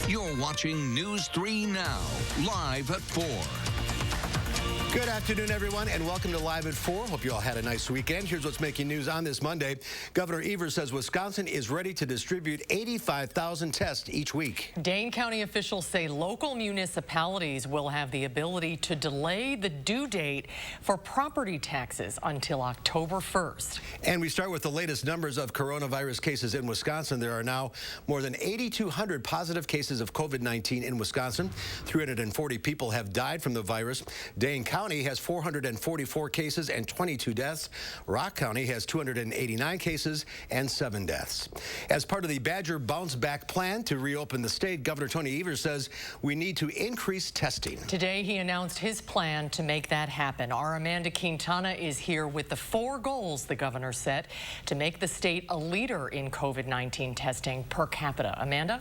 You're watching News 3 Now, live at 4. Good afternoon, everyone, and welcome to Live at 4. Hope you all had a nice weekend. Here's what's making news on this Monday. Governor Evers says Wisconsin is ready to distribute 85,000 tests each week. Dane County officials say local municipalities will have the ability to delay the due date for property taxes until October 1st. And we start with the latest numbers of coronavirus cases in Wisconsin. There are now more than 8,200 positive cases of COVID-19 in Wisconsin. 340 people have died from the virus. Dane County has 444 cases and 22 deaths. Rock County has 289 cases and 7 deaths. As part of the Badger Bounce Back plan to reopen the state, Governor Tony Evers says we need to increase testing. Today, he announced his plan to make that happen. Our Amanda Quintana is here with the 4 goals the governor set to make the state a leader in COVID-19 testing per capita. Amanda?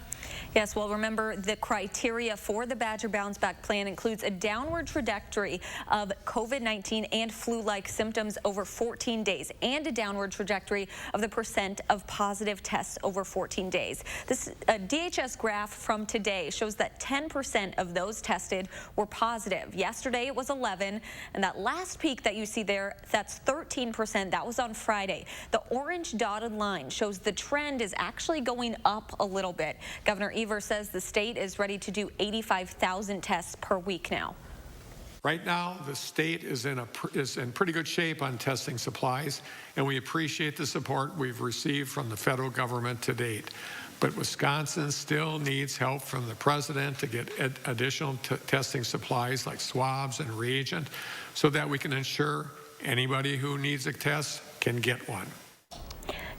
Yes, well, remember, the criteria for the Badger Bounce Back plan includes a downward trajectory of COVID-19 and flu-like symptoms over 14 days and a downward trajectory of the percent of positive tests over 14 days. This DHS graph from today shows that 10% of those tested were positive. Yesterday it was 11, and that last peak that you see there, that's 13%. That was on Friday. The orange dotted line shows the trend is actually going up a little bit. Governor Evers says the state is ready to do 85,000 tests per week now. Right now, the state is in pretty good shape on testing supplies, and we appreciate the support we've received from the federal government to date. But Wisconsin still needs help from the president to get additional testing supplies like swabs and reagent so that we can ensure anybody who needs a test can get one.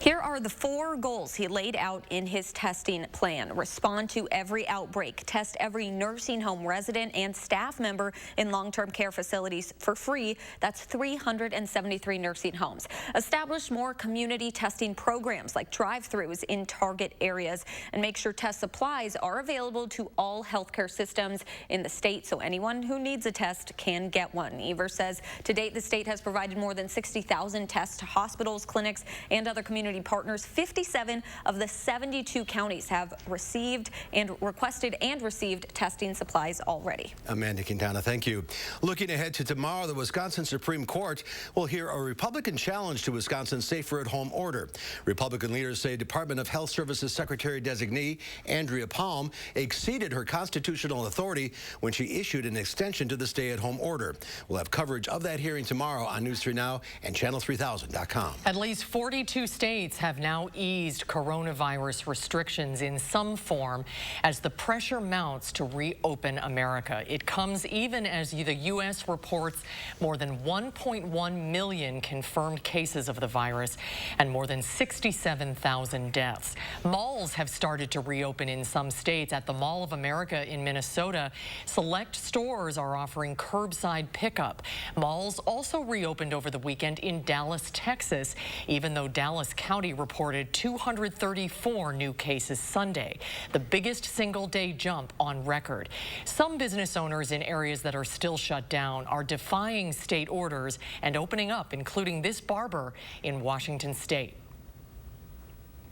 Here are the 4 goals he laid out in his testing plan. Respond to every outbreak. Test every nursing home resident and staff member in long-term care facilities for free. That's 373 nursing homes. Establish more community testing programs like drive-thrus in target areas, and make sure test supplies are available to all healthcare systems in the state so anyone who needs a test can get one. Evers says to date the state has provided more than 60,000 tests to hospitals, clinics, and other community partners. 57 of the 72 counties have received and requested and received testing supplies already. Amanda Quintana, thank you. Looking ahead to tomorrow, the Wisconsin Supreme Court will hear a Republican challenge to Wisconsin's safer-at-home order. Republican leaders say Department of Health Services Secretary-designee Andrea Palm exceeded her constitutional authority when she issued an extension to the stay-at-home order. We'll have coverage of that hearing tomorrow on News 3 Now and Channel3000.com. At least 42 states have now eased coronavirus restrictions in some form as the pressure mounts to reopen America. It comes even as the U.S. reports more than 1.1 million confirmed cases of the virus and more than 67,000 deaths. Malls have started to reopen in some states. At the Mall of America in Minnesota, select stores are offering curbside pickup. Malls also reopened over the weekend in Dallas, Texas, even though Dallas County reported 234 new cases Sunday, the biggest single-day jump on record. Some business owners in areas that are still shut down are defying state orders and opening up, including this barber in Washington State.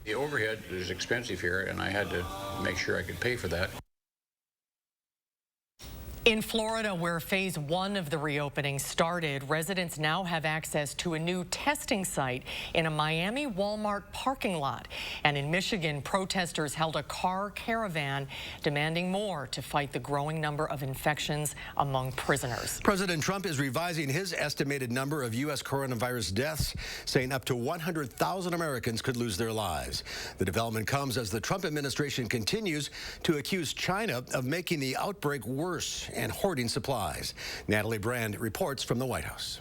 The overhead is expensive here, and I had to make sure I could pay for that. In Florida, where phase 1 of the reopening started, residents now have access to a new testing site in a Miami Walmart parking lot. And in Michigan, protesters held a car caravan demanding more to fight the growing number of infections among prisoners. President Trump is revising his estimated number of U.S. coronavirus deaths, saying up to 100,000 Americans could lose their lives. The development comes as the Trump administration continues to accuse China of making the outbreak worse and hoarding supplies. Natalie Brand reports from the White House.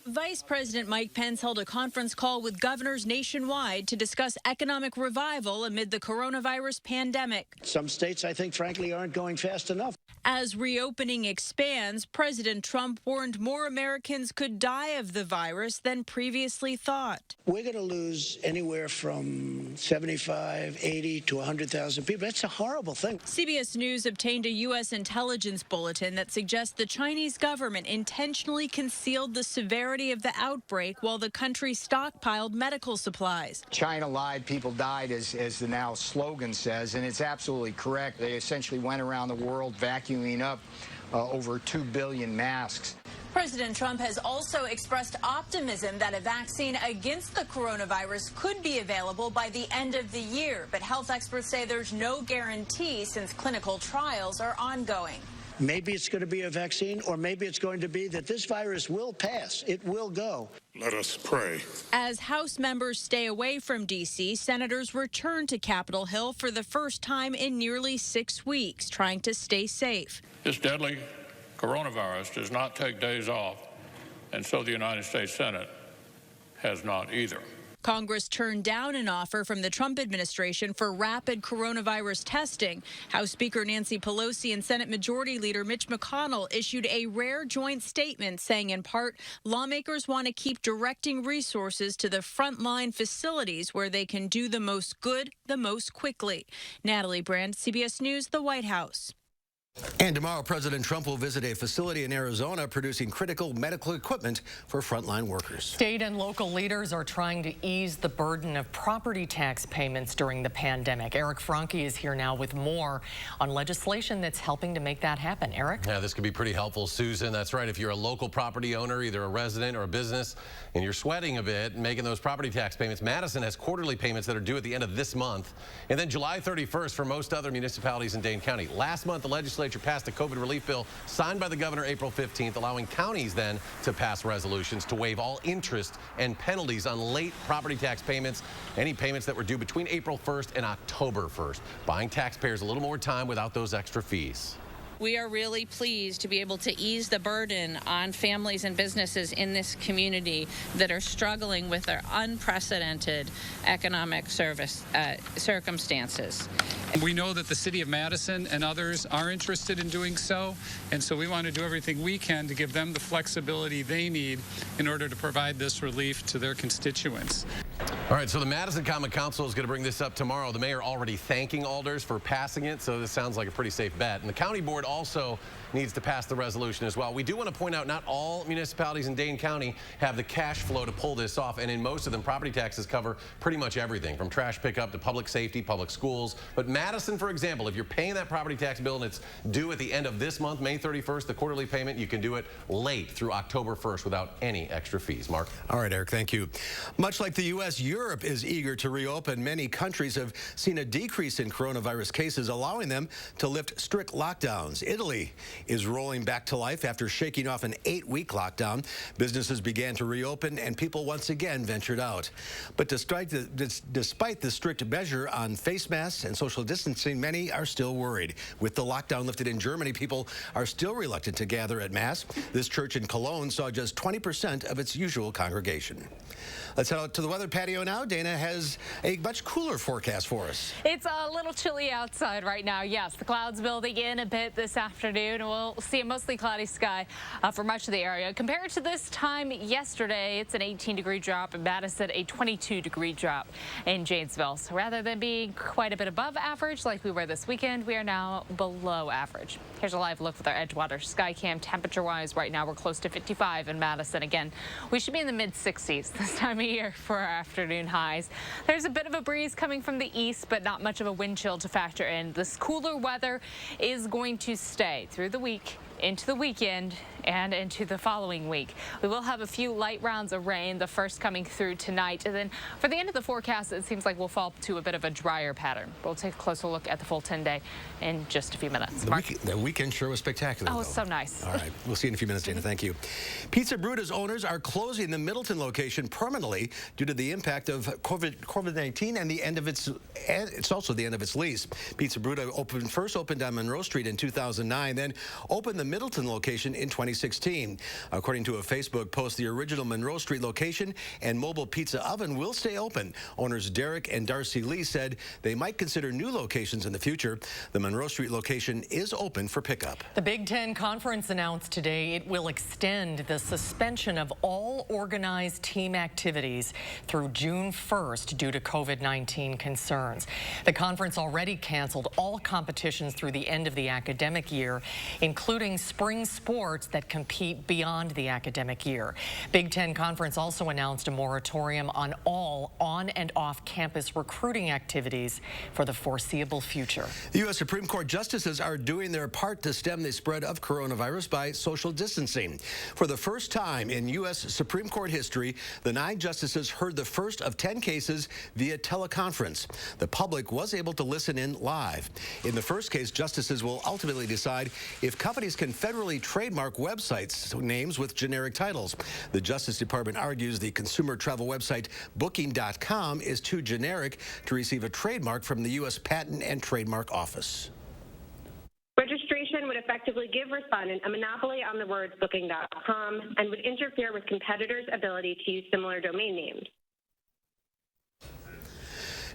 Vice President Mike Pence held a conference call with governors nationwide to discuss economic revival amid the coronavirus pandemic. Some states, I think, frankly, aren't going fast enough. As reopening expands, President Trump warned more Americans could die of the virus than previously thought. We're going to lose anywhere from 75, 80 to 100,000 people. That's a horrible thing. CBS News obtained a U.S. intelligence bulletin that suggests the Chinese government intentionally concealed the severity of the outbreak while the country stockpiled medical supplies. China lied, people died, as the now slogan says, and it's absolutely correct. They essentially went around the world vacuuming up over 2 billion masks. President Trump has also expressed optimism that a vaccine against the coronavirus could be available by the end of the year. But health experts say there's no guarantee since clinical trials are ongoing. Maybe it's going to be a vaccine, or maybe it's going to be that this virus will pass. It will go. Let us pray. As House members stay away from D.C., senators return to Capitol Hill for the first time in nearly 6 weeks, trying to stay safe. This deadly coronavirus does not take days off, and so the United States Senate has not either. Congress turned down an offer from the Trump administration for rapid coronavirus testing. House Speaker Nancy Pelosi and Senate Majority Leader Mitch McConnell issued a rare joint statement saying, in part, lawmakers want to keep directing resources to the frontline facilities where they can do the most good the most quickly. Natalie Brand, CBS News, the White House. And tomorrow, President Trump will visit a facility in Arizona producing critical medical equipment for frontline workers. State and local leaders are trying to ease the burden of property tax payments during the pandemic. Eric Franke is here now with more on legislation that's helping to make that happen. Eric? Yeah, this could be pretty helpful, Susan. That's right. If you're a local property owner, either a resident or a business, and you're sweating a bit making those property tax payments, Madison has quarterly payments that are due at the end of this month, and then July 31st for most other municipalities in Dane County. Last month, the legislature passed a COVID relief bill signed by the governor April 15th, allowing counties then to pass resolutions to waive all interest and penalties on late property tax payments, any payments that were due between April 1st and October 1st, buying taxpayers a little more time without those extra fees. We are really pleased to be able to ease the burden on families and businesses in this community that are struggling with their unprecedented economic circumstances. We know that the city of Madison and others are interested in doing so, and so we want to do everything we can to give them the flexibility they need in order to provide this relief to their constituents. All right, so the Madison Common Council is going to bring this up tomorrow. The mayor already thanking alders for passing it, so this sounds like a pretty safe bet. And the county board also needs to pass the resolution as well. We do want to point out not all municipalities in Dane County have the cash flow to pull this off, and in most of them, property taxes cover pretty much everything, from trash pickup to public safety, public schools. But Madison, for example, if you're paying that property tax bill and it's due at the end of this month, May 31st, the quarterly payment, you can do it late through October 1st without any extra fees. Mark? All right, Eric, thank you. Much like the U.S., Europe is eager to reopen. Many countries have seen a decrease in coronavirus cases, allowing them to lift strict lockdowns. Italy is rolling back to life after shaking off an 8-week lockdown. Businesses began to reopen and people once again ventured out. But despite the strict measure on face masks and social distancing, many are still worried. With the lockdown lifted in Germany, people are still reluctant to gather at Mass. This church in Cologne saw just 20% of its usual congregation. Let's head out to the weather patio now. Dana has a much cooler forecast for us. It's a little chilly outside right now. Yes, the clouds building in a bit this afternoon. We'll see a mostly cloudy sky for much of the area. Compared to this time yesterday, it's an 18-degree drop in Madison, a 22-degree drop in Janesville. So rather than being quite a bit above average like we were this weekend, we are now below average. Here's a live look with our Edgewater Skycam. Temperature-wise, right now we're close to 55 in Madison. Again, we should be in the mid-60s this time of year for our afternoon highs. There's a bit of a breeze coming from the east, but not much of a wind chill to factor in. This cooler weather is going to stay through the week, into the weekend, and into the following week. We will have a few light rounds of rain, the first coming through tonight. And then for the end of the forecast, it seems like we'll fall to a bit of a drier pattern. We'll take a closer look at the full 10-day in just a few minutes. The weekend sure was spectacular. Oh, so nice. All right. We'll see you in a few minutes, Dana. Thank you. Pizza Brutta's owners are closing the Middleton location permanently due to the impact of COVID-19 and the end of it's also the end of its lease. Pizza Brutta first opened on Monroe Street in 2009, then opened the Middleton location in 2016. 2016. According to a Facebook post, the original Monroe Street location and mobile pizza oven will stay open. Owners Derek and Darcy Lee said they might consider new locations in the future. The Monroe Street location is open for pickup. The Big Ten Conference announced today it will extend the suspension of all organized team activities through June 1st due to COVID-19 concerns. The conference already canceled all competitions through the end of the academic year, including spring sports that compete beyond the academic year. Big Ten Conference also announced a moratorium on all on and off campus recruiting activities for the foreseeable future. The U.S. Supreme Court justices are doing their part to stem the spread of coronavirus by social distancing. For the first time in U.S. Supreme Court history, the 9 justices heard the first of 10 cases via teleconference. The public was able to listen in live. In the first case, justices will ultimately decide if companies can federally trademark websites names with generic titles. The Justice Department argues the consumer travel website Booking.com is too generic to receive a trademark from the U.S. Patent and Trademark Office. Registration would effectively give respondents a monopoly on the words Booking.com and would interfere with competitors' ability to use similar domain names.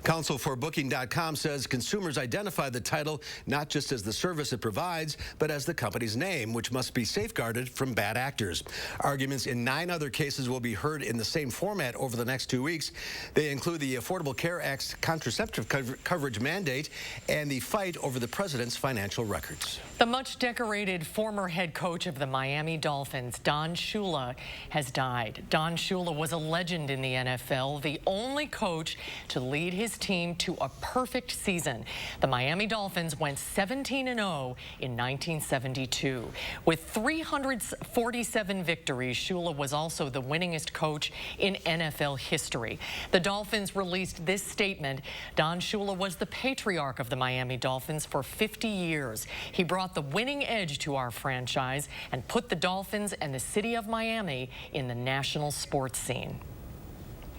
Counsel for Booking.com says consumers identify the title not just as the service it provides, but as the company's name, which must be safeguarded from bad actors. Arguments in 9 other cases will be heard in the same format over the next 2 weeks. They include the Affordable Care Act's contraceptive coverage mandate and the fight over the president's financial records. The much-decorated former head coach of the Miami Dolphins, Don Shula, has died. Don Shula was a legend in the NFL, the only coach to lead his team to a perfect season. The Miami Dolphins went 17-0 in 1972. With 347 victories, Shula was also the winningest coach in NFL history. The Dolphins released this statement. Don Shula was the patriarch of the Miami Dolphins for 50 years. He brought the winning edge to our franchise and put the Dolphins and the city of Miami in the national sports scene.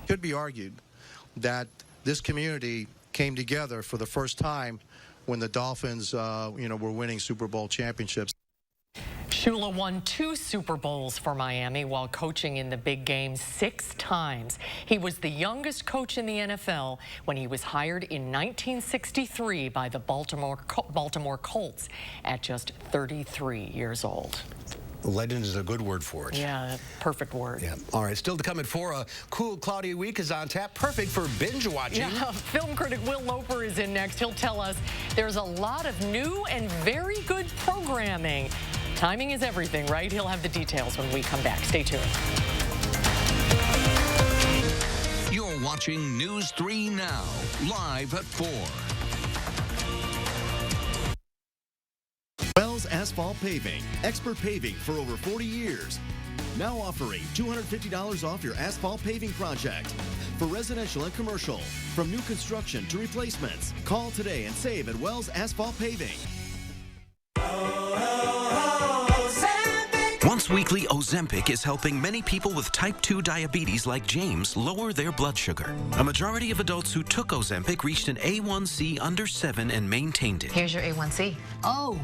It could be argued that this community came together for the first time when the Dolphins, were winning Super Bowl championships. Shula won 2 Super Bowls for Miami while coaching in the big game 6 times. He was the youngest coach in the NFL when he was hired in 1963 by the Baltimore Colts at just 33 years old. Legend is a good word for it. Yeah, perfect word. Yeah. All right, still to come at 4, a cool, cloudy week is on tap. Perfect for binge watching. Yeah, film critic Will Loper is in next. He'll tell us there's a lot of new and very good programming. Timing is everything, right? He'll have the details when we come back. Stay tuned. You're watching News 3 Now, live at 4. Wells Asphalt Paving, expert paving for over 40 years. Now offering $250 off your asphalt paving project. For residential and commercial, from new construction to replacements. Call today and save at Wells Asphalt Paving. Once weekly Ozempic is helping many people with type 2 diabetes like James lower their blood sugar. A majority of adults who took Ozempic reached an A1C under 7 and maintained it. Here's your A1C. Oh,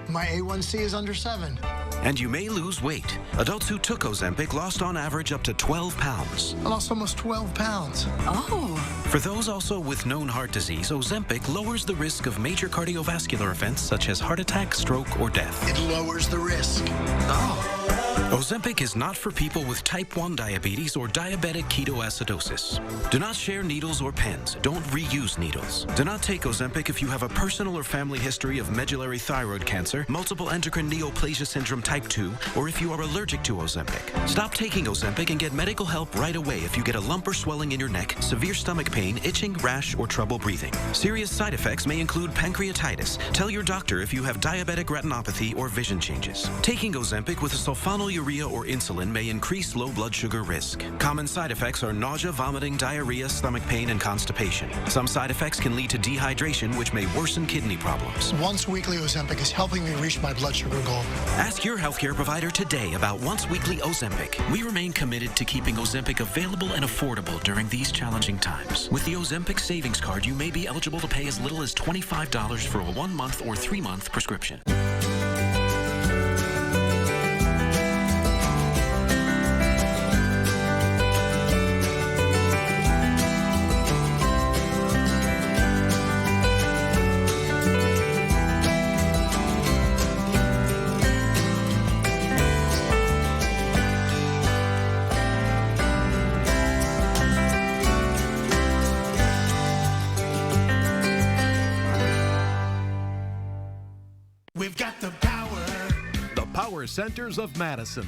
my A1C is under 7. And you may lose weight. Adults who took Ozempic lost on average up to 12 pounds. I lost almost 12 pounds. Oh. For those also with known heart disease, Ozempic lowers the risk of major cardiovascular events such as heart attack, stroke, or death. It lowers the risk. Oh. Ozempic is not for people with type 1 diabetes or diabetic ketoacidosis. Do not share needles or pens. Don't reuse needles. Do not take Ozempic if you have a personal or family history of medullary thyroid cancer, multiple endocrine neoplasia syndrome type 2, or if you are allergic to Ozempic. Stop taking Ozempic and get medical help right away if you get a lump or swelling in your neck, severe stomach pain, itching, rash, or trouble breathing. Serious side effects may include pancreatitis. Tell your doctor if you have diabetic retinopathy or vision changes. Taking Ozempic with a sulfonylurea or insulin may increase low blood sugar risk. Common side effects are nausea, vomiting, diarrhea, stomach pain, and constipation. Some side effects can lead to dehydration, which may worsen kidney problems. Once weekly Ozempic is helping me reach my blood sugar goal. Ask your healthcare provider today about once weekly Ozempic. We remain committed to keeping Ozempic available and affordable during these challenging times. With the Ozempic Savings Card, you may be eligible to pay as little as $25 for a 1-month or 3-month prescription. We've got the power. The Power Centers of Madison.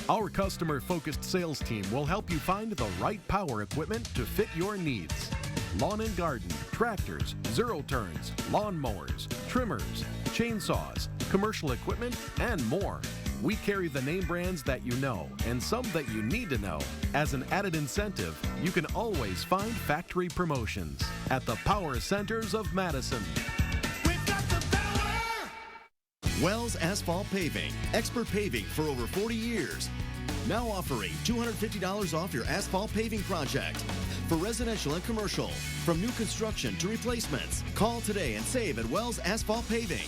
Our customer-focused sales team will help you find the right power equipment to fit your needs. Lawn and garden, tractors, zero-turns, lawn mowers, trimmers, chainsaws, commercial equipment, and more. We carry the name brands that you know and some that you need to know. As an added incentive, you can always find factory promotions at the Power Centers of Madison. Wells Asphalt Paving, expert paving for over 40 years. Now offering $250 off your asphalt paving project. For residential and commercial, from new construction to replacements. Call today and save at Wells Asphalt Paving.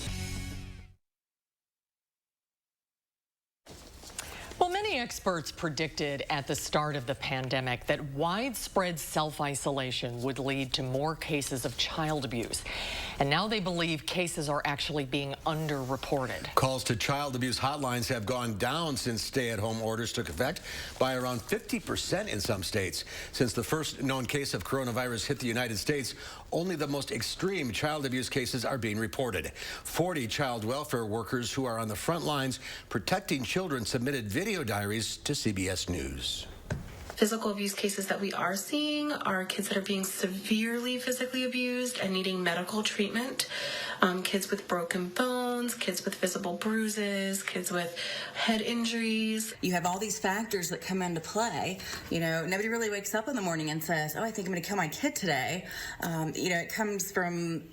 Well, many experts predicted at the start of the pandemic that widespread self-isolation would lead to more cases of child abuse. And now they believe cases are actually being underreported. Calls to child abuse hotlines have gone down since stay-at-home orders took effect by around 50% in some states. Since the first known case of coronavirus hit the United States, only the most extreme child abuse cases are being reported. 40 child welfare workers who are on the front lines protecting children submitted video diaries to CBS News. Physical abuse cases that we are seeing are kids that are being severely physically abused and needing medical treatment. Kids with broken bones, kids with visible bruises, kids with head injuries. You have all these factors that come into play. You know, nobody really wakes up in the morning and says, oh, I think I'm going to kill my kid today. You know, it comes from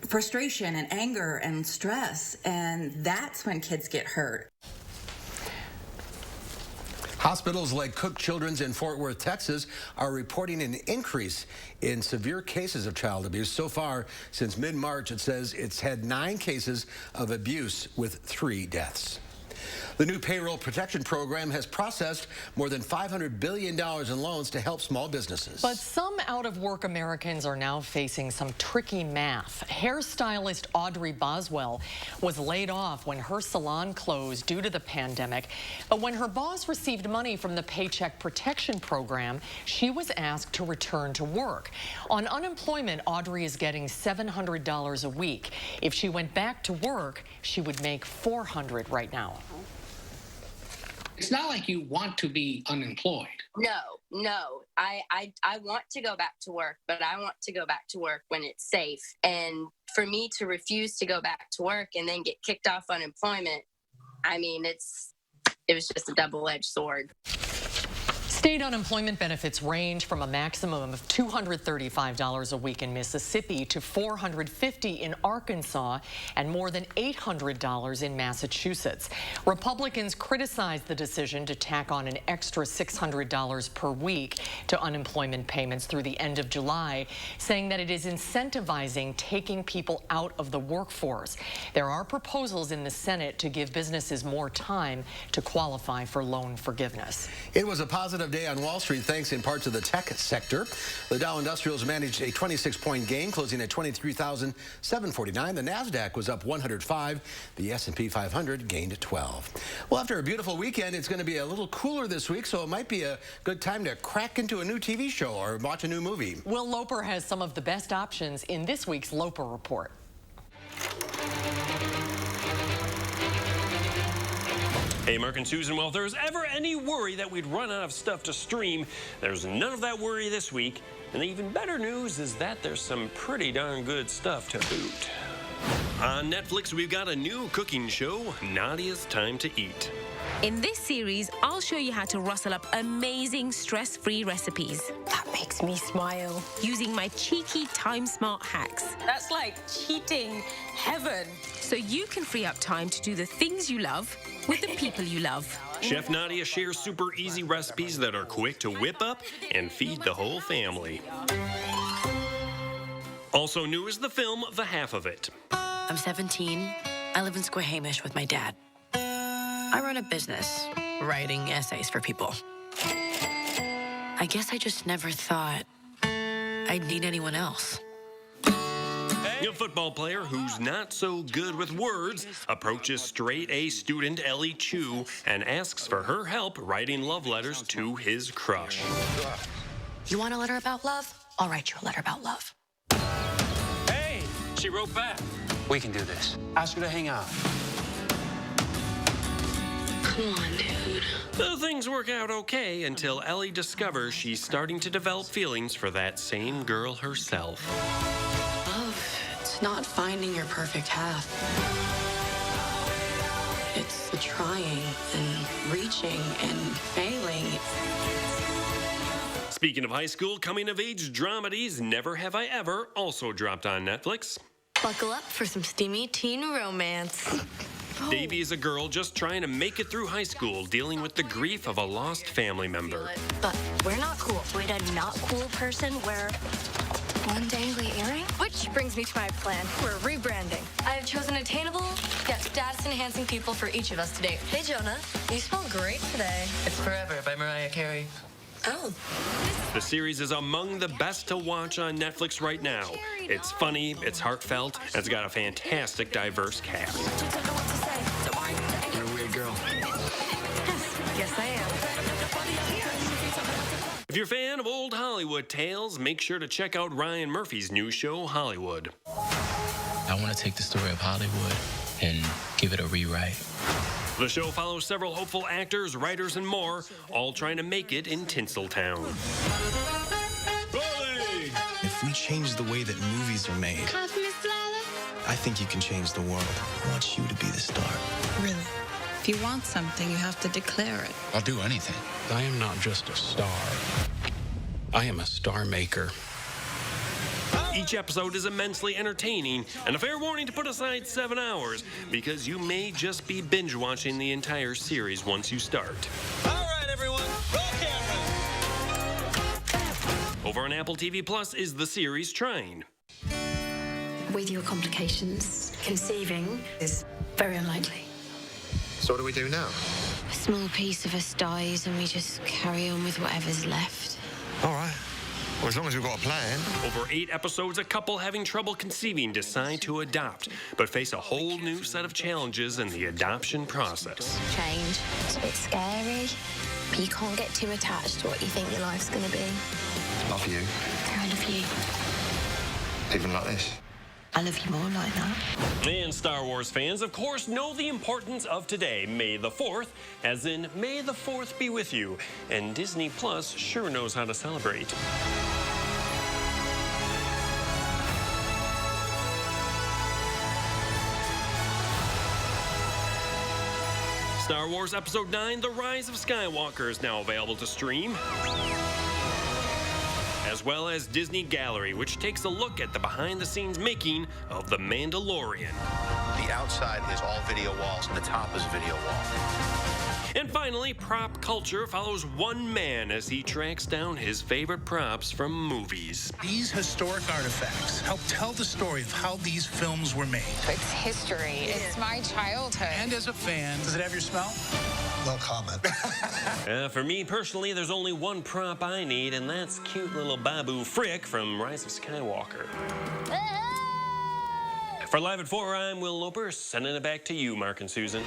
frustration and anger and stress, and that's when kids get hurt. Hospitals like Cook Children's in Fort Worth, Texas, are reporting an increase in severe cases of child abuse. So far, since mid-March, it says it's had 9 cases of abuse with 3 deaths. The new payroll protection program has processed more than $500 billion in loans to help small businesses. But some out-of-work Americans are now facing some tricky math. Hairstylist Audrey Boswell was laid off when her salon closed due to the pandemic. But when her boss received money from the Paycheck Protection Program, she was asked to return to work. On unemployment, Audrey is getting $700 a week. If she went back to work, she would make $400 right now. It's not like you want to be unemployed. No. I want to go back to work, but I want to go back to work when it's safe. And for me to refuse to go back to work and then get kicked off unemployment, I mean, it was just a double-edged sword. State unemployment benefits range from a maximum of $235 a week in Mississippi to $450 in Arkansas and more than $800 in Massachusetts. Republicans criticized the decision to tack on an extra $600 per week to unemployment payments through the end of July, saying that it is incentivizing taking people out of the workforce. There are proposals in the Senate to give businesses more time to qualify for loan forgiveness. It was a positive day on Wall Street, thanks in part to the tech sector. The Dow Industrials managed a 26-point gain, closing at 23,749. The Nasdaq was up 105. The S&P 500 gained 12. Well, after a beautiful weekend, it's going to be a little cooler this week, so it might be a good time to crack into a new TV show or watch a new movie. Will Loper has some of the best options in this week's Loper Report. Hey, Mark and Susan, well, if there was ever any worry that we'd run out of stuff to stream, there's none of that worry this week. And the even better news is that there's some pretty darn good stuff to boot. On Netflix, we've got a new cooking show, Nadia's Time to Eat. In this series, I'll show you how to rustle up amazing stress-free recipes. That makes me smile. Using my cheeky time-smart hacks. That's like cheating heaven. So you can free up time to do the things you love with the people you love. Chef Nadia shares super easy recipes that are quick to whip up and feed the whole family. Also new is the film The Half of It. I'm 17. I live in Squamish with my dad. I run a business, writing essays for people. I guess I just never thought I'd need anyone else. A football player who's not so good with words approaches straight-A student Ellie Chu and asks for her help writing love letters to his crush. You want a letter about love? I'll write you a letter about love. Hey, she wrote back. We can do this. Ask her to hang out. Come on, dude. Things work out okay until Ellie discovers she's starting to develop feelings for that same girl herself. Love, it's not finding your perfect half. It's the trying and reaching and failing. Speaking of high school, coming-of-age dramedies Never Have I Ever also dropped on Netflix. Buckle up for some steamy teen romance. Davy is a girl just trying to make it through high school, dealing with the grief of a lost family member. But we're not cool. Would a not cool person wear one dangly earring? Which brings me to my plan. We're rebranding. I have chosen attainable, yet status-enhancing people for each of us today. Hey, Jonah, you smell great today. It's Forever by Mariah Carey. Oh. The series is among the best to watch on Netflix right now. It's funny, it's heartfelt, and it's got a fantastic, diverse cast. You're a weird girl. Yes, I am. If you're a fan of old Hollywood tales, make sure to check out Ryan Murphy's new show, Hollywood. I want to take the story of Hollywood and give it a rewrite. The show follows several hopeful actors, writers, and more, all trying to make it in Tinseltown. If we change the way that movies are made, I think you can change the world. I want you to be the star. Really? If you want something, you have to declare it. I'll do anything. I am not just a star. I am a star maker. Each episode is immensely entertaining, and a fair warning to put aside 7 hours, because you may just be binge-watching the entire series once you start. All right, everyone, roll camera. Over on Apple TV Plus is the series Trying. With your complications, conceiving is very unlikely. So what do we do now? A small piece of us dies and we just carry on with whatever's left. All right. Well, as long as we've got a plan. Over 8 episodes, a couple having trouble conceiving decide to adopt, but face a whole new set of challenges in the adoption process. Change. It's a bit scary, but you can't get too attached to what you think your life's going to be. Love you. I love you. Even like this. I love you more like that. And Star Wars fans, of course, know the importance of today, May the 4th, as in May the 4th be with you. And Disney Plus sure knows how to celebrate. Star Wars Episode 9, The Rise of Skywalker, is now available to stream, as well as Disney Gallery, which takes a look at the behind-the-scenes making of The Mandalorian. The outside is all video walls, and the top is video wall. And finally, Prop Culture follows one man as he tracks down his favorite props from movies. These historic artifacts help tell the story of how these films were made. It's history. It's my childhood. And as a fan, does it have your smell? No comment. For me personally, there's only one prop I need, and that's cute little Babu Frick from Rise of Skywalker. For Live at 4, I'm Will Loper, sending it back to you, Mark and Susan.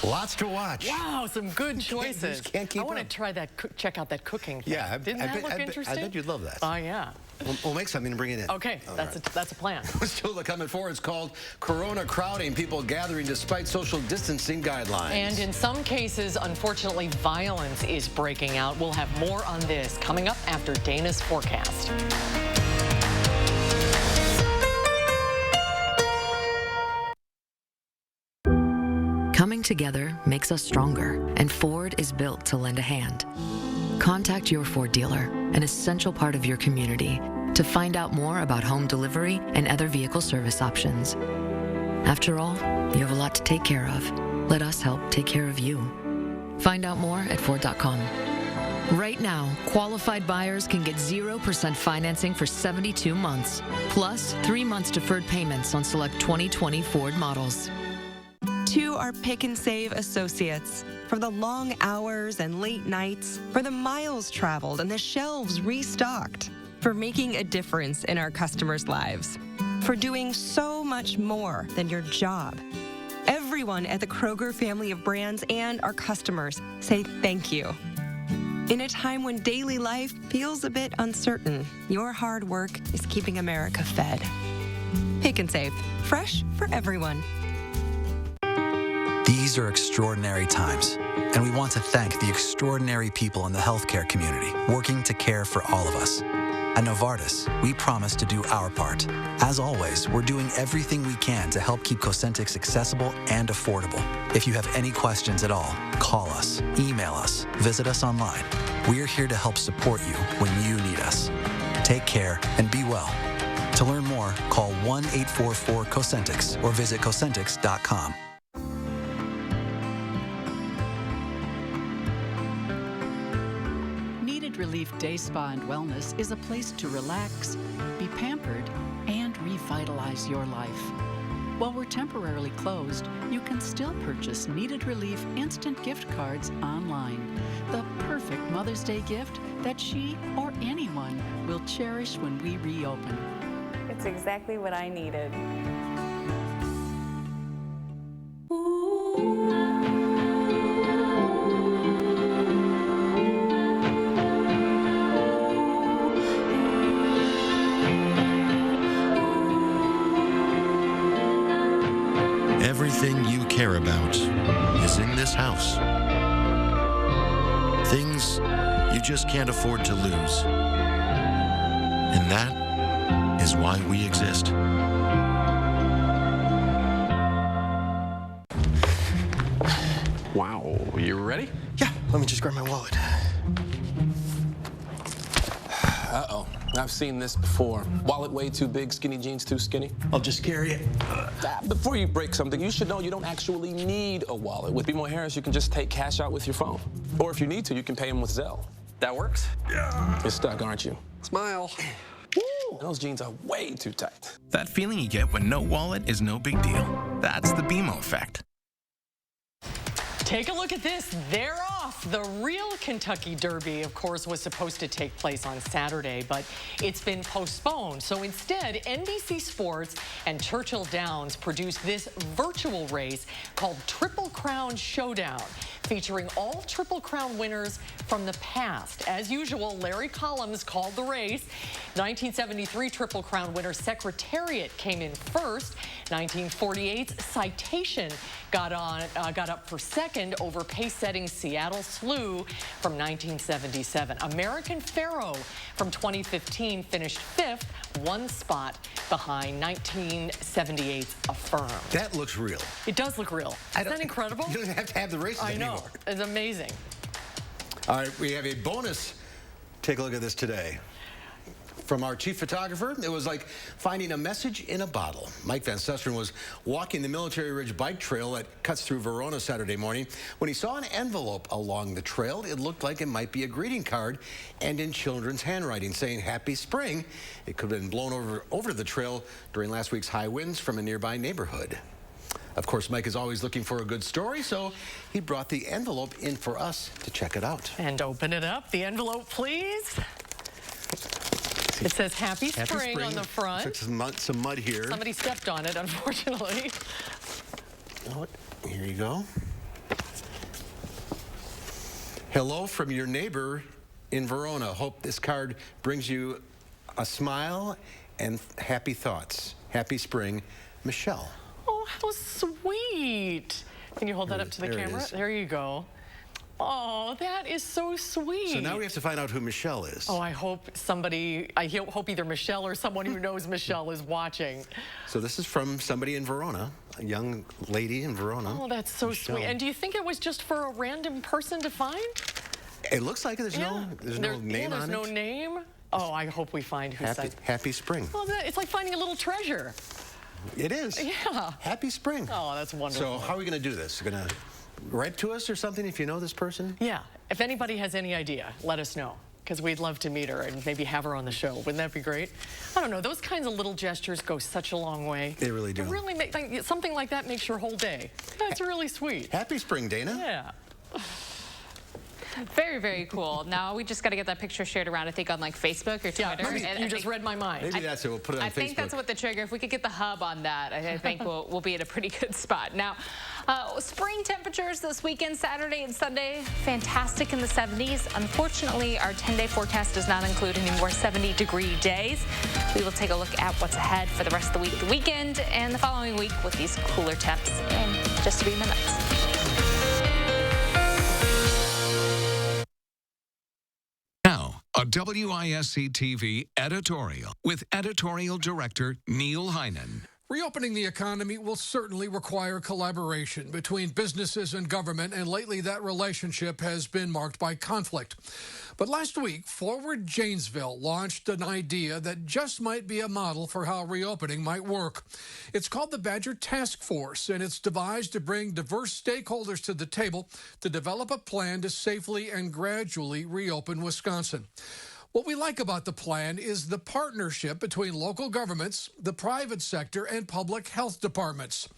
Lots to watch. Wow, some good choices. Can't keep I want to up. try that, check out that cooking thing. Yeah, Didn't that look interesting? I bet you'd love that. Oh, yeah. We'll make something and bring it in. Okay, that's a plan. Still coming forward, it's called Corona crowding, people gathering despite social distancing guidelines. And in some cases, unfortunately, violence is breaking out. We'll have more on this coming up after Dana's forecast. Coming together makes us stronger, and Ford is built to lend a hand. Contact your Ford dealer, an essential part of your community, to find out more about home delivery and other vehicle service options. After all, you have a lot to take care of. Let us help take care of you. Find out more at Ford.com. Right now, qualified buyers can get 0% financing for 72 months, plus 3 months deferred payments on select 2020 Ford models. To our Pick and Save associates, for the long hours and late nights, for the miles traveled and the shelves restocked, for making a difference in our customers' lives, for doing so much more than your job. Everyone at the Kroger family of brands and our customers say thank you. In a time when daily life feels a bit uncertain, your hard work is keeping America fed. Pick and Save, fresh for everyone. These are extraordinary times, and we want to thank the extraordinary people in the healthcare community working to care for all of us. At Novartis, we promise to do our part. As always, we're doing everything we can to help keep Cosentyx accessible and affordable. If you have any questions at all, call us, email us, visit us online. We're here to help support you when you need us. Take care and be well. To learn more, call 1-844-COSENTYX or visit Cosentyx.com. Relief Day Spa and Wellness is a place to relax, be pampered, and revitalize your life. While we're temporarily closed, you can still purchase Needed Relief instant gift cards online. The perfect Mother's Day gift that she or anyone will cherish when we reopen. It's exactly what I needed. Everything you care about is in this house. Things you just can't afford to lose. And that is why we exist. Wow, you ready? Yeah, let me just grab my wallet. Uh-oh, I've seen this before. Wallet way too big, skinny jeans too skinny. I'll just carry it. Before you break something, you should know you don't actually need a wallet. With BMO Harris, you can just take cash out with your phone. Or if you need to, you can pay them with Zelle. That works? Yeah. You're stuck, aren't you? Smile. Woo! Those jeans are way too tight. That feeling you get when no wallet is no big deal. That's the BMO effect. Take a look at this. They're off. The real Kentucky Derby, of course, was supposed to take place on Saturday, but it's been postponed. So instead, NBC Sports and Churchill Downs produced this virtual race called Triple Crown Showdown, featuring all Triple Crown winners from the past. As usual, Larry Collins called the race. 1973 Triple Crown winner Secretariat came in first. 1948's Citation got up for second over pace-setting Seattle Slew from 1977. American Pharaoh from 2015 finished fifth, one spot behind 1978's Affirm. That looks real. It does look real. Isn't that incredible? You don't have to have the races anymore. I know. It's amazing. All right, we have a bonus. Take a look at this today. From our chief photographer, it was like finding a message in a bottle. Mike Van Susteren was walking the Military Ridge bike trail that cuts through Verona Saturday morning when he saw an envelope along the trail. It looked like it might be a greeting card and in children's handwriting saying Happy Spring. It could have been blown over the trail during last week's high winds from a nearby neighborhood. Of course, Mike is always looking for a good story, so he brought the envelope in for us to check it out. And open it up. The envelope, please. It says Happy Spring on the front. Looks like some mud here. Somebody stepped on it, unfortunately. Oh, here you go. Hello from your neighbor in Verona. Hope this card brings you a smile and happy thoughts. Happy Spring, Michelle. Oh, how sweet. Can you hold that up to the camera? There you go. Oh, that is so sweet. So now we have to find out who Michelle is. Oh, I hope either Michelle or someone who knows Michelle is watching. So this is from somebody in Verona, a young lady in Verona. Oh, that's so sweet. And do you think it was just for a random person to find? It looks like it. There's no name on it. There's no name? Oh, I hope we find who said. Happy Spring. Well, it's like finding a little treasure. It is. Yeah. Happy Spring. Oh, that's wonderful. So how are we going to do this? We're going to write to us or something if you know this person? Yeah. If anybody has any idea, let us know, because we'd love to meet her and maybe have her on the show. Wouldn't that be great? I don't know. Those kinds of little gestures go such a long way. They really do. It really something like that makes your whole day. That's really sweet. Happy Spring, Dana. Yeah. Very, very cool. Now we just got to get that picture shared around, I think, on like Facebook or Twitter. Yeah, you just read my mind. Maybe that's it. We'll put it on Facebook. I think that's what the trigger. If we could get the hub on that, I think we'll be at a pretty good spot. Now, spring temperatures this weekend, Saturday and Sunday, fantastic in the 70s. Unfortunately, our 10-day forecast does not include any more 70-degree days. We will take a look at what's ahead for the rest of the week, the weekend, and the following week with these cooler temps in just 3 minutes. Now, a WISC-TV editorial with editorial director Neil Heinen. Reopening the economy will certainly require collaboration between businesses and government, and lately that relationship has been marked by conflict. But last week, Forward Janesville launched an idea that just might be a model for how reopening might work. It's called the Badger Task Force, and it's devised to bring diverse stakeholders to the table to develop a plan to safely and gradually reopen Wisconsin. What we like about the plan is the partnership between local governments, the private sector, and public health departments.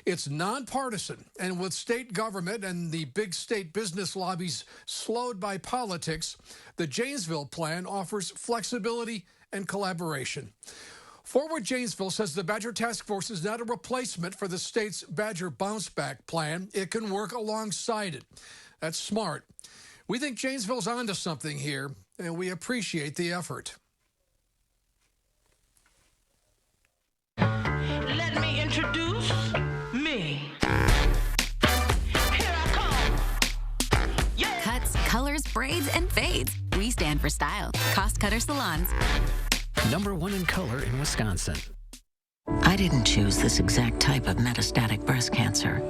It's nonpartisan, and with state government and the big state business lobbies slowed by politics, the Janesville plan offers flexibility and collaboration. Forward Janesville says the Badger Task Force is not a replacement for the state's Badger Bounce Back plan. It can work alongside it. That's smart. We think Janesville's onto something here, and we appreciate the effort. Let me introduce me. Here I come. Yeah. Cuts, colors, braids, and fades. We stand for style. Cost Cutter Salons. #1 in color in Wisconsin. I didn't choose this exact type of metastatic breast cancer,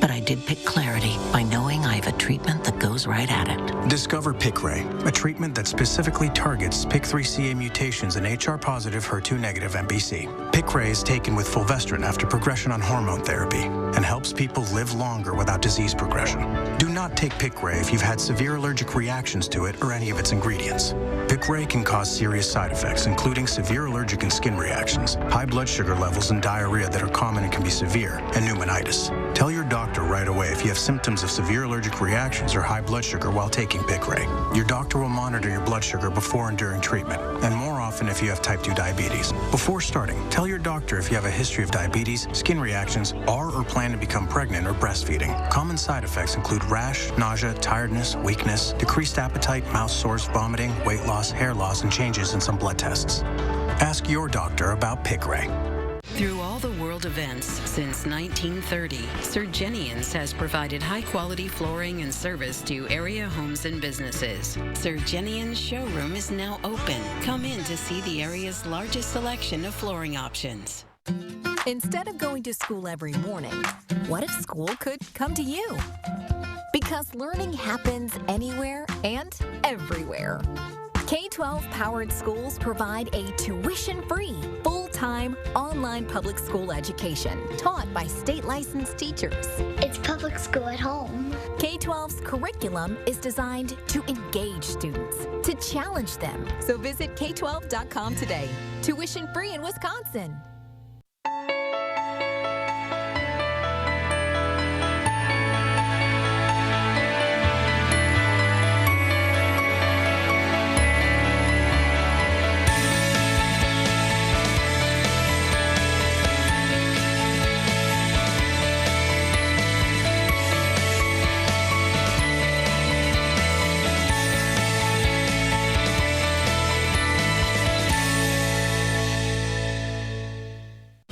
but I did pick clarity by knowing I have a treatment that goes right at it. Discover Piqray, a treatment that specifically targets PIK3CA mutations in HR-positive, HER2-negative MBC. Piqray is taken with fulvestrant after progression on hormone therapy and helps people live longer without disease progression. Do not take Piqray if you've had severe allergic reactions to it or any of its ingredients. Piqray can cause serious side effects, including severe allergic and skin reactions, high blood sugar levels and diarrhea that are common and can be severe, and pneumonitis. Tell your doctor right away if you have symptoms of severe allergic reactions or high blood sugar while taking Piqray. Your doctor will monitor your blood sugar before and during treatment, and more often if you have type 2 diabetes. Before starting, tell your doctor if you have a history of diabetes, skin reactions, are or plan to become pregnant or breastfeeding. Common side effects include rash, nausea, tiredness, weakness, decreased appetite, mouth sores, vomiting, weight loss, hair loss, and changes in some blood tests. Ask your doctor about Piqray. Through all the world events since 1930, Surgenians has provided high-quality flooring and service to area homes and businesses. Surgenian's showroom is now open. Come in to see the area's largest selection of flooring options. Instead of going to school every morning, what if school could come to you? Because learning happens anywhere and everywhere. K-12 powered schools provide a tuition-free, full-time, online public school education taught by state-licensed teachers. It's public school at home. K-12's curriculum is designed to engage students, to challenge them. So visit K12.com today. Tuition-free in Wisconsin.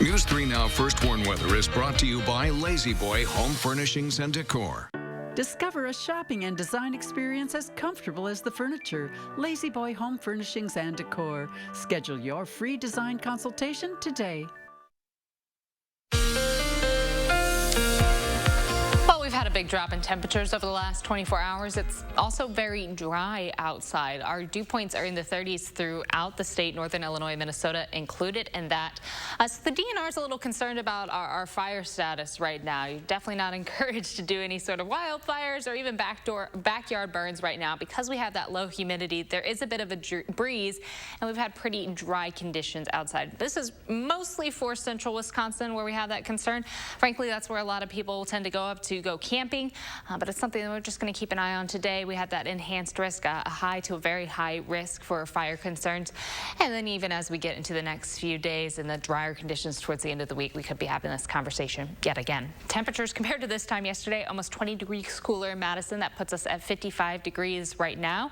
News 3 Now First Warn Weather is brought to you by Lazy Boy Home Furnishings and Decor. Discover a shopping and design experience as comfortable as the furniture. Lazy Boy Home Furnishings and Decor. Schedule your free design consultation today. Well, we've had a big drop in temperatures over the last 24 hours. It's also very dry outside. Our dew points are in the 30s throughout the state, northern Illinois, Minnesota included in that. So the DNR is a little concerned about our fire status right now. You're definitely not encouraged to do any sort of wildfires or even backyard burns right now because we have that low humidity. There is a bit of a breeze, and we've had pretty dry conditions outside. This is mostly for central Wisconsin where we have that concern. Frankly, that's where a lot of people tend to go up to go camping camping, but it's something that we're just going to keep an eye on today. We have that enhanced risk, a high to a very high risk for fire concerns. And then even as we get into the next few days and the drier conditions towards the end of the week, we could be having this conversation yet again. Temperatures compared to this time yesterday, almost 20 degrees cooler in Madison. That puts us at 55 degrees right now.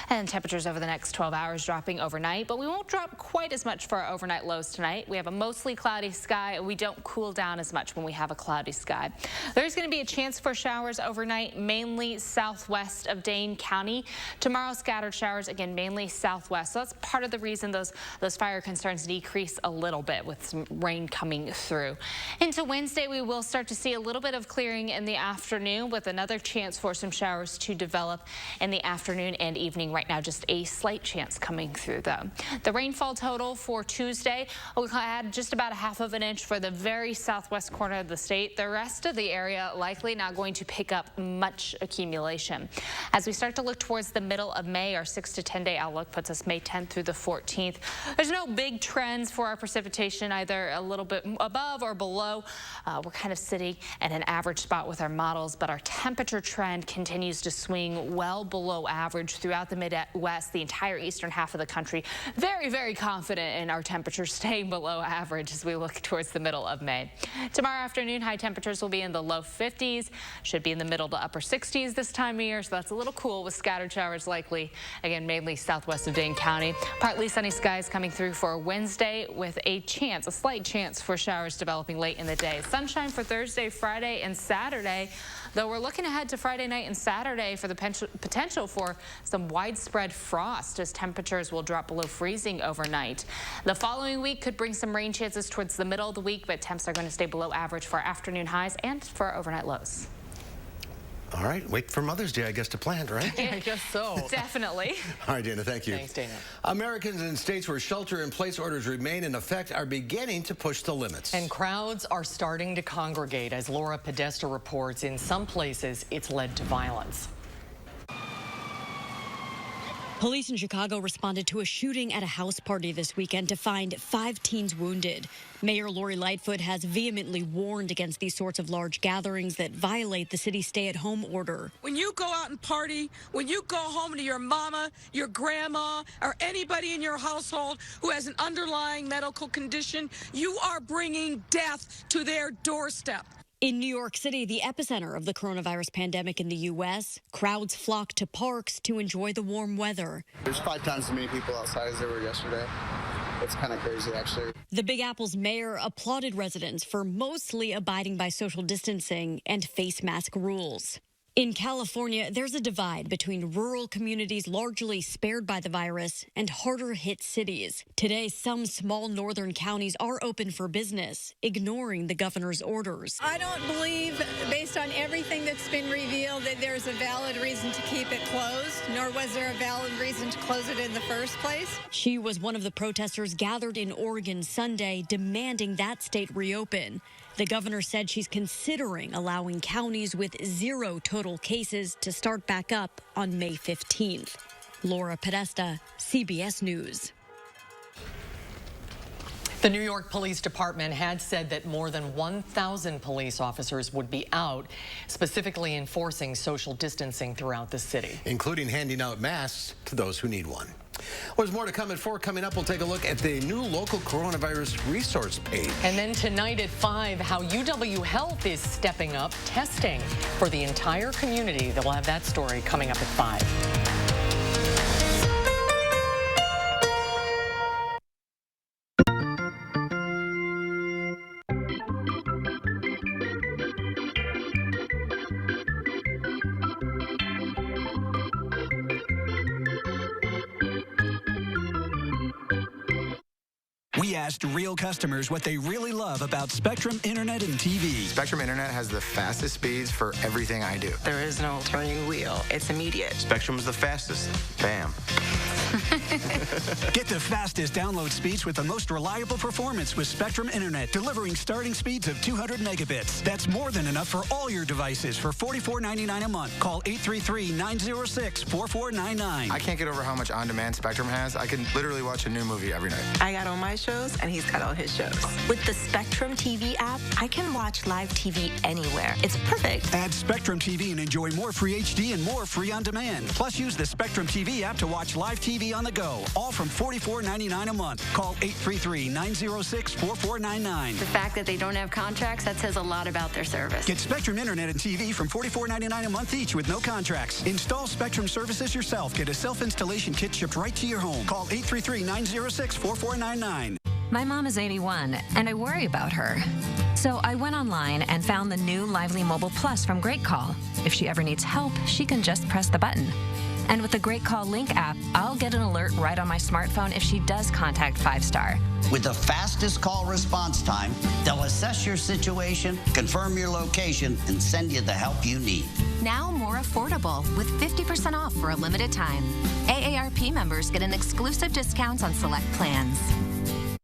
And temperatures over the next 12 hours dropping overnight, but we won't drop quite as much for our overnight lows tonight. We have a mostly cloudy sky. We don't cool down as much when we have a cloudy sky. There's going to be a chance for showers overnight, mainly southwest of Dane County. Tomorrow, scattered showers, again, mainly southwest. So that's part of the reason those fire concerns decrease a little bit with some rain coming through. Into Wednesday, we will start to see a little bit of clearing in the afternoon with another chance for some showers to develop in the afternoon and evening. Right now, just a slight chance coming through, though. The rainfall total for Tuesday, we had just about a half of an inch for the very southwest corner of the state. The rest of the area likely not going to pick up much accumulation. As we start to look towards the middle of May, our 6 to 10 day outlook puts us May 10th through the 14th. There's no big trends for our precipitation, either a little bit above or below. We're kind of sitting at an average spot with our models, but our temperature trend continues to swing well below average throughout the Midwest, the entire eastern half of the country. Very, very confident in our temperatures staying below average as we look towards the middle of May. Tomorrow afternoon, high temperatures will be in the low 50s, should be in the middle to upper 60s this time of year, so that's a little cool with scattered showers likely, again, mainly southwest of Dane County. Partly sunny skies coming through for Wednesday with a slight chance for showers developing late in the day. Sunshine for Thursday, Friday, and Saturday, though we're looking ahead to Friday night and Saturday for the potential for some widespread frost as temperatures will drop below freezing overnight. The following week could bring some rain chances towards the middle of the week, but temps are going to stay below average for afternoon highs and for our overnight lows. All right, wait for Mother's Day, I guess, to plan, right? Yeah, I guess so. Definitely. All right, Dana, thank you. Thanks, Dana. Americans in states where shelter-in-place orders remain in effect are beginning to push the limits. And crowds are starting to congregate. As Laura Podesta reports, in some places, it's led to violence. Police in Chicago responded to a shooting at a house party this weekend to find 5 teens wounded. Mayor Lori Lightfoot has vehemently warned against these sorts of large gatherings that violate the city's stay-at-home order. When you go out and party, when you go home to your mama, your grandma, or anybody in your household who has an underlying medical condition, you are bringing death to their doorstep. In New York City, the epicenter of the coronavirus pandemic in the U.S., crowds flocked to parks to enjoy the warm weather. There's 5 times as many people outside as there were yesterday. It's kind of crazy, actually. The Big Apple's mayor applauded residents for mostly abiding by social distancing and face mask rules. In California, there's a divide between rural communities largely spared by the virus and harder-hit cities. Today, some small northern counties are open for business, ignoring the governor's orders. I don't believe, based on everything that's been revealed, that there's a valid reason to keep it closed, nor was there a valid reason to close it in the first place. She was one of the protesters gathered in Oregon Sunday, demanding that state reopen. The governor said she's considering allowing counties with 0 total cases to start back up on May 15th. Laura Podesta, CBS News. The New York Police Department had said that more than 1,000 police officers would be out, specifically enforcing social distancing throughout the city, including handing out masks to those who need one. Well, there's more to come at 4. Coming up, we'll take a look at the new local coronavirus resource page. And then tonight at 5, how UW Health is stepping up testing for the entire community. We'll have that story coming up at 5. We asked real customers what they really love about Spectrum Internet and TV. Spectrum Internet has the fastest speeds for everything I do. There is no turning wheel. It's immediate. Spectrum's the fastest. Bam. Get the fastest download speeds with the most reliable performance with Spectrum Internet, delivering starting speeds of 200 megabits. That's more than enough for all your devices for $44.99 a month. Call 833-906-4499. I can't get over how much on-demand Spectrum has. I can literally watch a new movie every night. I got all my shows, and he's got all his shows. With the Spectrum TV app, I can watch live TV anywhere. It's perfect. Add Spectrum TV and enjoy more free HD and more free on demand. Plus, use the Spectrum TV app to watch live TV on the go. All from $44.99 a month. Call 833-906-4499. The fact that they don't have contracts, that says a lot about their service. Get Spectrum Internet and TV from $44.99 a month each with no contracts. Install Spectrum services yourself. Get a self-installation kit shipped right to your home. Call 833-906-4499. My mom is 81, and I worry about her. So I went online and found the new Lively Mobile Plus from Great Call. If she ever needs help, she can just press the button. And with the Great Call Link app, I'll get an alert right on my smartphone if she does contact 5-Star. With the fastest call response time, they'll assess your situation, confirm your location, and send you the help you need. Now more affordable with 50% off for a limited time. AARP members get an exclusive discount on select plans.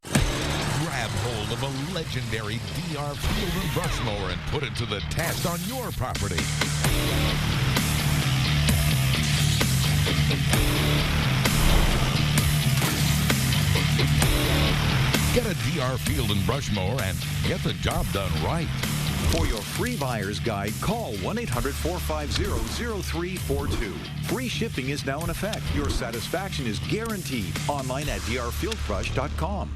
Grab hold of a legendary DR field and brush mower and put it to the test on your property. Get a DR field and brush mower and get the job done right. For your free buyer's guide, call 1-800-450-0342. Free shipping is now in effect. Your satisfaction is guaranteed. Online at drfieldbrush.com.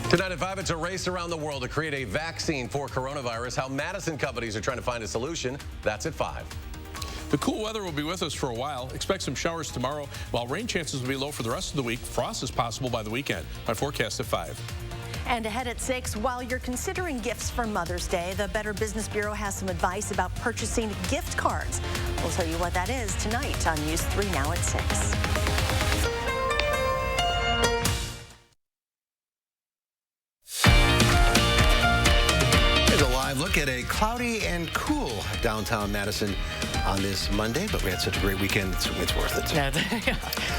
Tonight at 5, it's a race around the world to create a vaccine for coronavirus. How Madison companies are trying to find a solution. That's at 5. The cool weather will be with us for a while. Expect some showers tomorrow, while rain chances will be low for the rest of the week. Frost is possible by the weekend. My forecast at 5. And ahead at 6, while you're considering gifts for Mother's Day, the Better Business Bureau has some advice about purchasing gift cards. We'll tell you what that is tonight on News 3 Now at 6. Look at a cloudy and cool downtown Madison on this Monday, but we had such a great weekend, it's worth it. Yeah,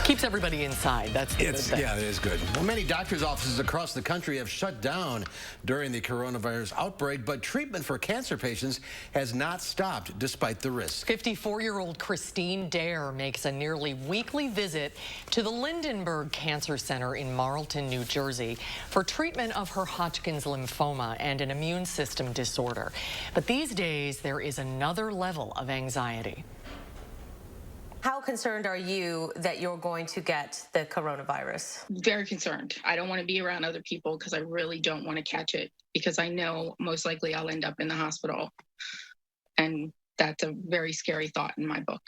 keeps everybody inside. That's the good thing. Yeah, it is good. Well, many doctors' offices across the country have shut down during the coronavirus outbreak, but treatment for cancer patients has not stopped despite the risk. 54-year-old Christine Dare makes a nearly weekly visit to the Lindenberg Cancer Center in Marlton, New Jersey for treatment of her Hodgkin's lymphoma and an immune system disorder. But these days, there is another level of anxiety. How concerned are you that you're going to get the coronavirus? Very concerned. I don't want to be around other people because I really don't want to catch it, because I know most likely I'll end up in the hospital. And that's a very scary thought in my book.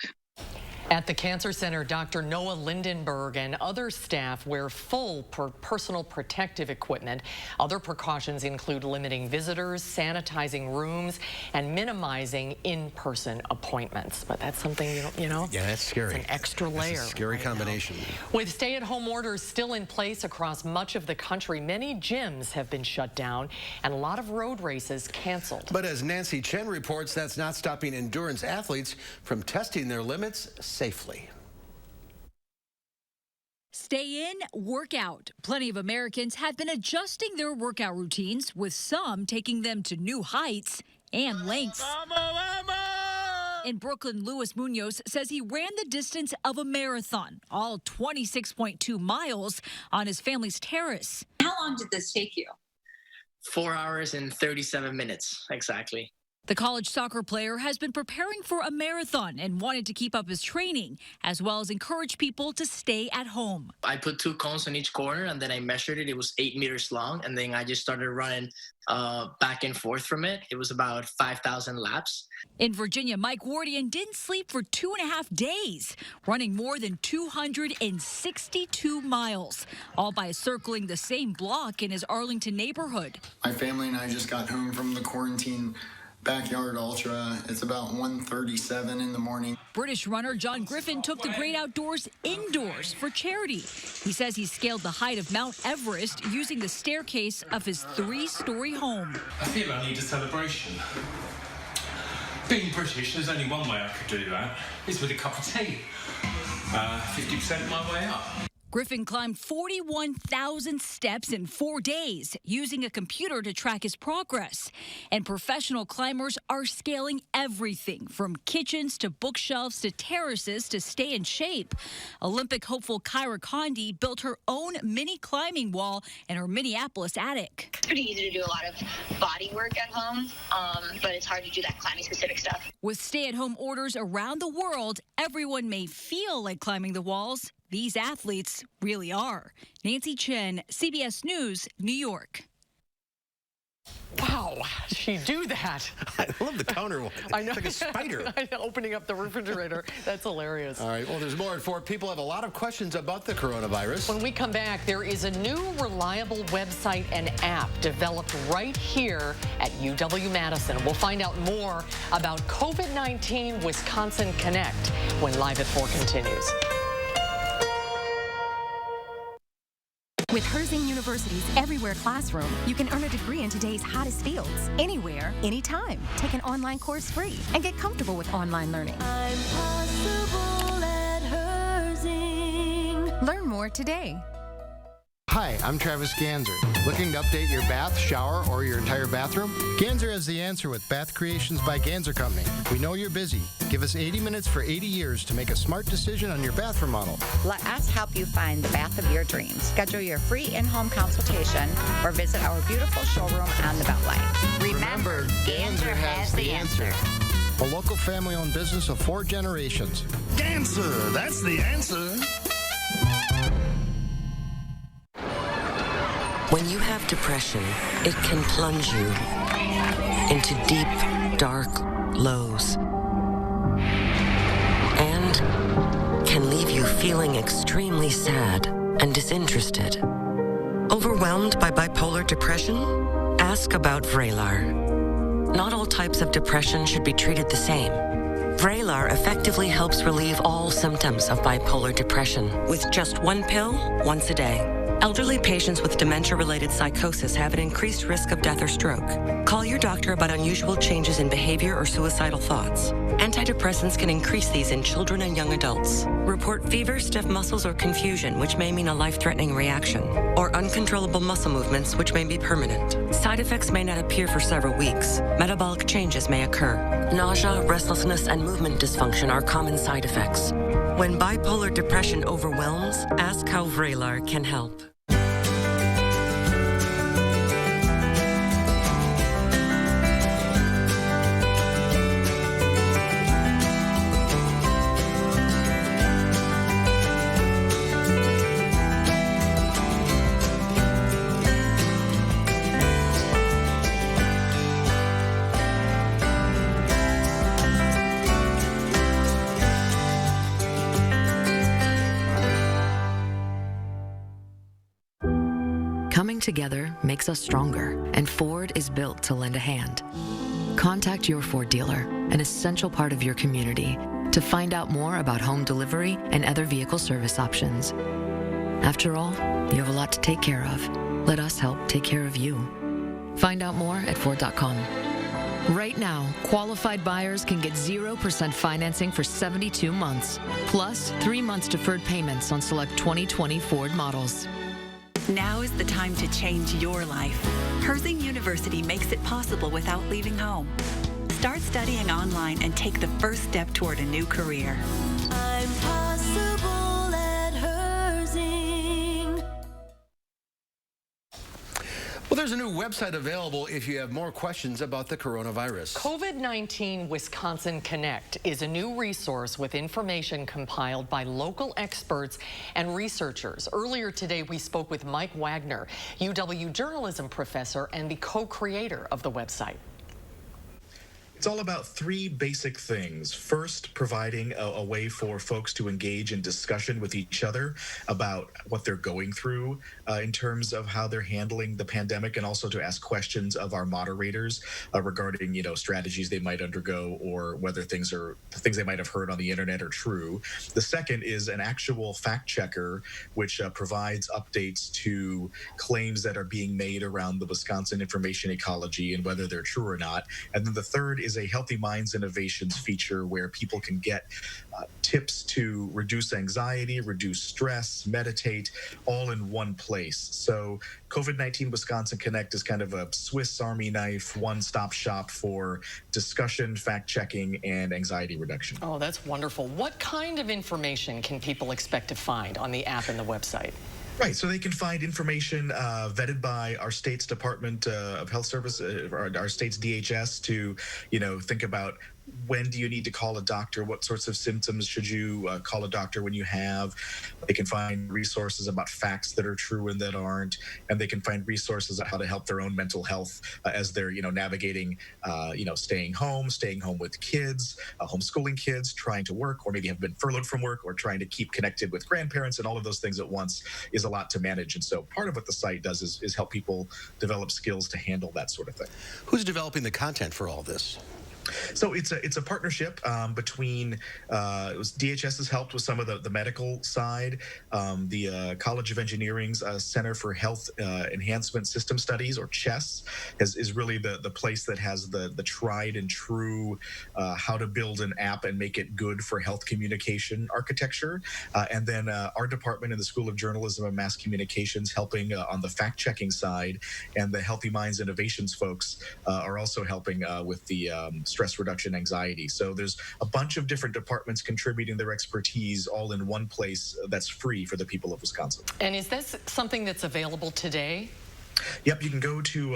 At the Cancer Center, Dr. Noah Lindenberg and other staff wear full personal protective equipment. Other precautions include limiting visitors, sanitizing rooms, and minimizing in-person appointments. But that's something, you know? Yeah, that's scary. It's an extra layer. It's a scary combination. With stay-at-home orders still in place across much of the country, many gyms have been shut down and a lot of road races canceled. But as Nancy Chen reports, that's not stopping endurance athletes from testing their limits safely. Stay in, work out. Plenty of Americans have been adjusting their workout routines, with some taking them to new heights and lengths. In Brooklyn, Luis Munoz says he ran the distance of a marathon, all 26.2 miles, on his family's terrace. How long did this take you? 4 hours and 37 minutes, exactly. The college soccer player has been preparing for a marathon and wanted to keep up his training, as well as encourage people to stay at home. I put 2 cones on each corner, and then I measured it. It was 8 meters long, and then I just started running back and forth from it. It was about 5,000 laps. In Virginia, Mike Wardian didn't sleep for 2.5 days, running more than 262 miles, all by circling the same block in his Arlington neighborhood. My family and I just got home from the quarantine backyard ultra. It's about 1:37 in the morning. British runner John Griffin took the great outdoors indoors for charity. He says he scaled the height of Mount Everest using the staircase of his 3-story home. I feel I need a celebration. Being British, there's only one way I could do that. It's with a cup of tea. 50% of my way up. Griffin climbed 41,000 steps in 4 days using a computer to track his progress. And professional climbers are scaling everything from kitchens to bookshelves to terraces to stay in shape. Olympic hopeful Kyra Condi built her own mini climbing wall in her Minneapolis attic. It's pretty easy to do a lot of body work at home, but it's hard to do that climbing specific stuff. With stay-at-home orders around the world, everyone may feel like climbing the walls. These athletes really are. Nancy Chen, CBS News, New York. Wow, she do that? I love the counter one. I know. It's like a spider. Opening up the refrigerator. That's hilarious. All right, well, there's more at 4. People have a lot of questions about the coronavirus. When we come back, there is a new reliable website and app developed right here at UW-Madison. We'll find out more about COVID-19 Wisconsin Connect when Live at 4 continues. With Herzing University's Everywhere Classroom, you can earn a degree in today's hottest fields, anywhere, anytime. Take an online course free and get comfortable with online learning. I'm possible at Herzing. Learn more today. Hi, I'm Travis Ganser. Looking to update your bath, shower, or your entire bathroom? Ganser has the answer with Bath Creations by Ganser Company. We know you're busy. Give us 80 minutes for 80 years to make a smart decision on your bath remodel. Let us help you find the bath of your dreams. Schedule your free in-home consultation or visit our beautiful showroom on the Beltline. Remember, Ganser has the answer. A local family-owned business of 4 generations. Ganser, that's the answer. When you have depression, it can plunge you into deep, dark lows and can leave you feeling extremely sad and disinterested. Overwhelmed by bipolar depression? Ask about Vraylar. Not all types of depression should be treated the same. Vraylar effectively helps relieve all symptoms of bipolar depression with just 1 pill once a day. Elderly patients with dementia-related psychosis have an increased risk of death or stroke. Call your doctor about unusual changes in behavior or suicidal thoughts. Antidepressants can increase these in children and young adults. Report fever, stiff muscles, or confusion, which may mean a life-threatening reaction, or uncontrollable muscle movements, which may be permanent. Side effects may not appear for several weeks. Metabolic changes may occur. Nausea, restlessness, and movement dysfunction are common side effects. When bipolar depression overwhelms, ask how Vraylar can help. Coming together makes us stronger, and Ford is built to lend a hand. Contact your Ford dealer, an essential part of your community, to find out more about home delivery and other vehicle service options. After all, you have a lot to take care of. Let us help take care of you. Find out more at Ford.com. Right now, qualified buyers can get 0% financing for 72 months, plus 3 months deferred payments on select 2020 Ford models. Now is the time to change your life. Herzing University makes it possible without leaving home. Start studying online and take the first step toward a new career. I'm possible at Herzing. Well, there's a new website available if you have more questions about the coronavirus. COVID-19 Wisconsin Connect is a new resource with information compiled by local experts and researchers. Earlier today, we spoke with Mike Wagner, UW journalism professor and the co-creator of the website. It's all about three basic things. First, providing a way for folks to engage in discussion with each other about what they're going through in terms of how they're handling the pandemic, and also to ask questions of our moderators regarding, strategies they might undergo or whether things they might have heard on the internet are true. The second is an actual fact checker, which provides updates to claims that are being made around the Wisconsin information ecology and whether they're true or not. And then the third is a Healthy Minds Innovations feature where people can get tips to reduce anxiety, reduce stress, meditate, all in one place. So COVID-19 Wisconsin Connect is kind of a Swiss Army knife, one-stop shop for discussion, fact-checking, and anxiety reduction. Oh, that's wonderful. What kind of information can people expect to find on the app and the website? Right, so they can find information vetted by our state's Department of Health Service, our state's DHS, to, think about when do you need to call a doctor, what sorts of symptoms should you call a doctor when you have. They can find resources about facts that are true and that aren't, and they can find resources on how to help their own mental health as they're, navigating, staying home with kids, homeschooling kids, trying to work, or maybe have been furloughed from work, or trying to keep connected with grandparents, and all of those things at once is a lot to manage. And so part of what the site does is help people develop skills to handle that sort of thing. Who's developing the content for all this? So it's a partnership between DHS has helped with some of the medical side. The College of Engineering's Center for Health Enhancement System Studies, or CHESS, is really the place that has the tried and true how to build an app and make it good for health communication architecture. And then our department in the School of Journalism and Mass Communications helping on the fact-checking side, and the Healthy Minds Innovations folks are also helping with the stress reduction, anxiety. So there's a bunch of different departments contributing their expertise all in one place that's free for the people of Wisconsin. And is this something that's available today? Yep, you can go to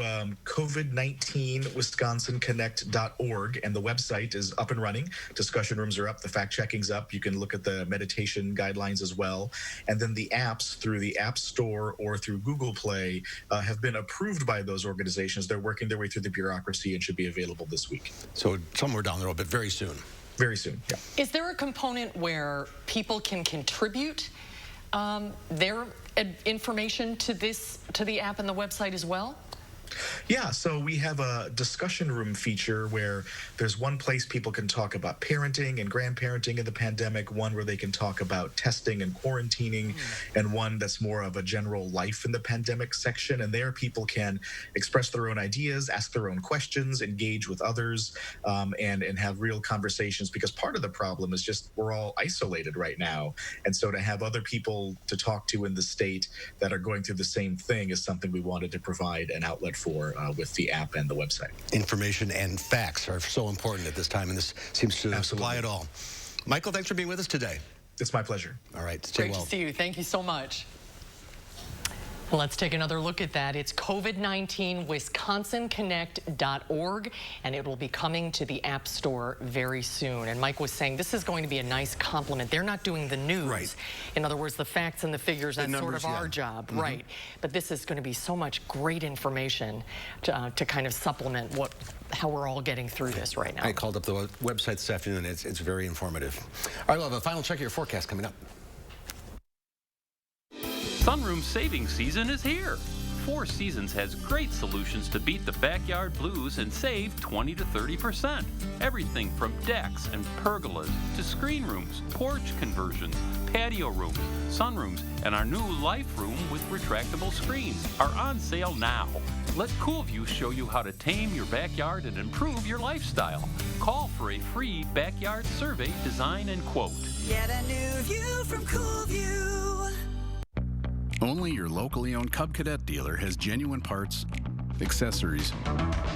COVID19WisconsinConnect.org, and the website is up and running. Discussion rooms are up, the fact-checking's up. You can look at the meditation guidelines as well. And then the apps through the App Store or through Google Play have been approved by those organizations. They're working their way through the bureaucracy and should be available this week. So somewhere down the road, but very soon. Very soon, yeah. Is there a component where people can contribute their information to the app and the website as well? Yeah, so we have a discussion room feature where there's one place people can talk about parenting and grandparenting in the pandemic, one where they can talk about testing and quarantining, and one that's more of a general life in the pandemic section. And there people can express their own ideas, ask their own questions, engage with others, and have real conversations, because part of the problem is just we're all isolated right now. And so to have other people to talk to in the state that are going through the same thing is something we wanted to provide an outlet for with the app and the website. Information and facts are so important at this time, and this seems to supply it all. Michael, thanks for being with us today. It's my pleasure. All right, stay well. Great to see you. Thank you so much. Let's take another look at that. It's COVID19WisconsinConnect.org, and it will be coming to the App Store very soon. And Mike was saying this is going to be a nice complement. They're not doing the news. Right. In other words, the facts and the figures, that's sort of our job. Mm-hmm. Right. But this is going to be so much great information to kind of supplement how we're all getting through this right now. I called up the website this afternoon, and it's very informative. All right, we'll have a final check of your forecast coming up. Sunroom savings season is here. Four Seasons has great solutions to beat the backyard blues and save 20 to 30%. Everything from decks and pergolas to screen rooms, porch conversions, patio rooms, sunrooms, and our new life room with retractable screens are on sale now. Let CoolView show you how to tame your backyard and improve your lifestyle. Call for a free backyard survey, design, and quote. Get a new view from CoolView. Only your locally owned Cub Cadet dealer has genuine parts, accessories,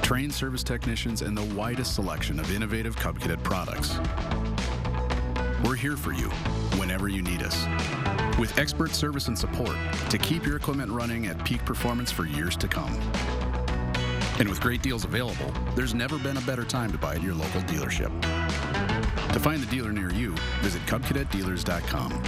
trained service technicians, and the widest selection of innovative Cub Cadet products. We're here for you whenever you need us, with expert service and support to keep your equipment running at peak performance for years to come. And with great deals available, there's never been a better time to buy at your local dealership. To find the dealer near you, visit CubCadetDealers.com.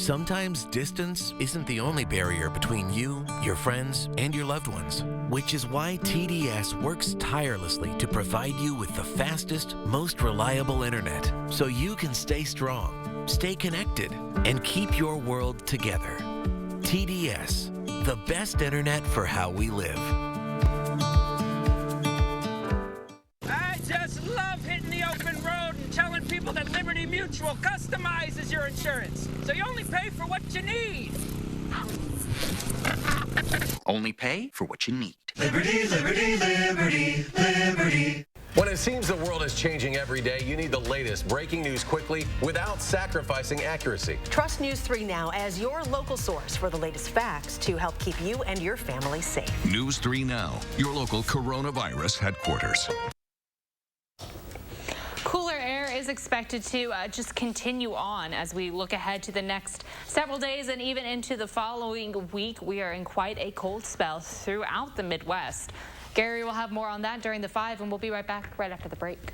Sometimes distance isn't the only barrier between you, your friends, and your loved ones, which is why TDS works tirelessly to provide you with the fastest, most reliable internet so you can stay strong, stay connected, and keep your world together. TDS, the best internet for how we live. I just love hitting the open road and telling people that Liberty Mutual customizes your insurance, so you only pay for what you need. Only pay for what you need. Liberty, liberty, liberty, liberty. When it seems the world is changing every day, you need the latest breaking news quickly without sacrificing accuracy. Trust News 3 Now as your local source for the latest facts to help keep you and your family safe. News 3 Now, your local coronavirus headquarters. Cooler air is expected to just continue on as we look ahead to the next several days and even into the following week. We are in quite a cold spell throughout the Midwest. Gary will have more on that during the 5, and we'll be right back right after the break.